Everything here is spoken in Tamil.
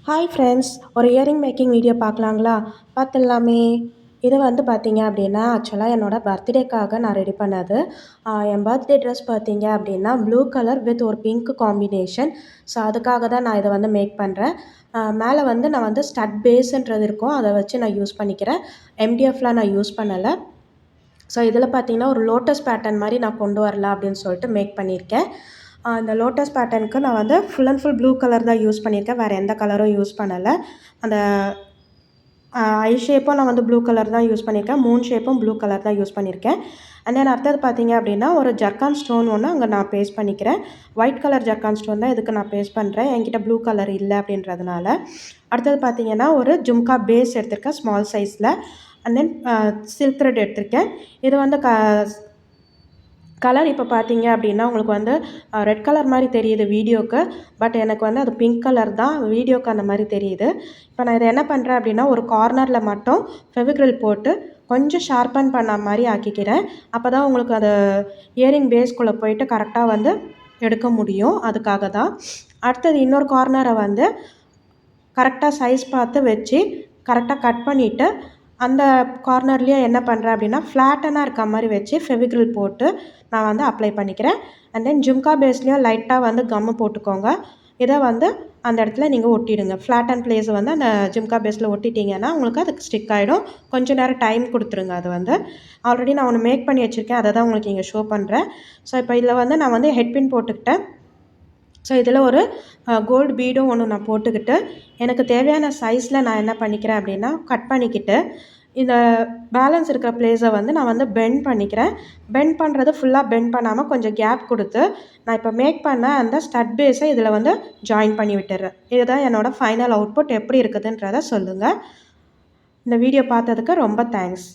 ஹாய் ஃப்ரெண்ட்ஸ், ஒரு இயரிங் மேக்கிங் வீடியோ பார்க்கலாங்களா? பார்த்துடலாமே. இது வந்து பார்த்தீங்க அப்படின்னா, ஆக்சுவலாக என்னோடய பர்த்டேக்காக நான் ரெடி பண்ணது. என் பர்த்டே ட்ரெஸ் பார்த்தீங்க அப்படின்னா, ப்ளூ கலர் வித் ஒரு பிங்க் காம்பினேஷன். ஸோ அதுக்காக தான் நான் இதை வந்து மேக் பண்ணுறேன். மேலே வந்து நான் வந்து ஸ்டட் பேஸுன்றது இருக்கும், அதை வச்சு நான் யூஸ் பண்ணிக்கிறேன். எம்டிஎஃப்லாம் நான் யூஸ் பண்ணலை. ஸோ இதில் பார்த்தீங்கன்னா, ஒரு லோட்டஸ் பேட்டர்ன் மாதிரி நான் கொண்டு வரலாம் அப்படின்னு சொல்லிட்டு மேக் பண்ணியிருக்கேன். இந்த லோட்டஸ் பேட்டர்னுக்கு நான் வந்து full and full blue colour தான் யூஸ் பண்ணியிருக்கேன். வேறு எந்த கலரும் யூஸ் பண்ணலை. அந்த ஐ ஷேப்பும் நான் வந்து ப்ளூ கலர் தான் யூஸ் பண்ணியிருக்கேன். மூன் ஷேப்பும் ப்ளூ கலர் தான் யூஸ் பண்ணியிருக்கேன். அண்ட் தென் அடுத்தது பார்த்தீங்க அப்படின்னா, ஒரு ஜர்கான் ஸ்டோன் ஒன்று அங்கே நான் பேஸ்ட் பண்ணிக்கிறேன். ஒயிட் கலர் ஜர்கான் ஸ்டோன் தான் இதுக்கு நான் பேஸ்ட் பண்ணுறேன். என்கிட்ட ப்ளூ கலர் இல்லை அப்படின்றதுனால. அடுத்தது பார்த்தீங்கன்னா, ஒரு ஜும்கா பேஸ் எடுத்திருக்கேன் ஸ்மால் சைஸில். அண்ட் தென் சில்க் த்ரெட் எடுத்திருக்கேன். இது வந்து கலர் இப்போ பார்த்தீங்க அப்படின்னா, உங்களுக்கு வந்து ரெட் கலர் மாதிரி தெரியுது வீடியோக்கு. பட் எனக்கு வந்து அது பிங்க் கலர் தான் வீடியோக்கு அந்த மாதிரி தெரியுது. இப்போ நான் இதை என்ன பண்ணுறேன் அப்படின்னா, ஒரு கார்னரில் மட்டும் ஃபெவிக்ரில் போட்டு கொஞ்சம் ஷார்ப்பன் பண்ண மாதிரி ஆக்கிக்கிறேன். அப்போ தான் உங்களுக்கு அது இயரிங் பேஸ்குள்ளே போயிட்டு கரெக்டாக வந்து எடுக்க முடியும். அதுக்காக தான். அடுத்தது இன்னொரு கார்னரை வந்து கரெக்டாக சைஸ் பார்த்து வச்சு கரெக்டாக கட் பண்ணிவிட்டு, அந்த கார்னர்லேயே என்ன பண்ணுறேன் அப்படின்னா, ஃப்ளாட்டனாக இருக்க மாதிரி வச்சு ஃபெவிக்ரில் போட்டு நான் வந்து அப்ளை பண்ணிக்கிறேன். அண்ட் தென் ஜும்கா பேஸ்லேயும் லைட்டாக வந்து கம்மு போட்டுக்கோங்க. இதை வந்து அந்த இடத்துல நீங்கள் ஒட்டிடுங்க. ஃப்ளாட்டன் பிளேஸை வந்து அந்த ஜும்கா பேஸில் ஒட்டிட்டிங்கன்னா உங்களுக்கு அதுக்கு ஸ்டிக் ஆகிடும். கொஞ்சம் நேரம் டைம் கொடுத்துருங்க. அது வந்து ஆல்ரெடி நான் ஒன்று மேக் பண்ணி வச்சுருக்கேன். அதை தான் உங்களுக்கு இங்கே ஷோ பண்ணுறேன். ஸோ இப்போ இதில் வந்து நான் வந்து ஹெட்பின் போட்டுக்கிட்டேன். ஸோ இதில் ஒரு கோல்டு பீடும் ஒன்று நான் போட்டுக்கிட்டு, எனக்கு தேவையான சைஸில் நான் என்ன பண்ணிக்கிறேன் அப்படின்னா, கட் பண்ணிக்கிட்டு, இந்த பேலன்ஸ் இருக்கிற பிளேஸை வந்து நான் வந்து பெண்ட் பண்ணிக்கிறேன். பெண்ட் பண்ணுறது ஃபுல்லாக பெண்ட் பண்ணாமல் கொஞ்சம் கேப் கொடுத்து, நான் இப்போ மேக் பண்ண அந்த ஸ்டட் பேஸை இதில் வந்து ஜாயின் பண்ணி விட்டுடுறேன். இதுதான் என்னோடய ஃபைனல் அவுட்புட். எப்படி இருக்குதுன்றதை சொல்லுங்கள். இந்த வீடியோ பார்த்ததுக்கு ரொம்ப தேங்க்ஸ்.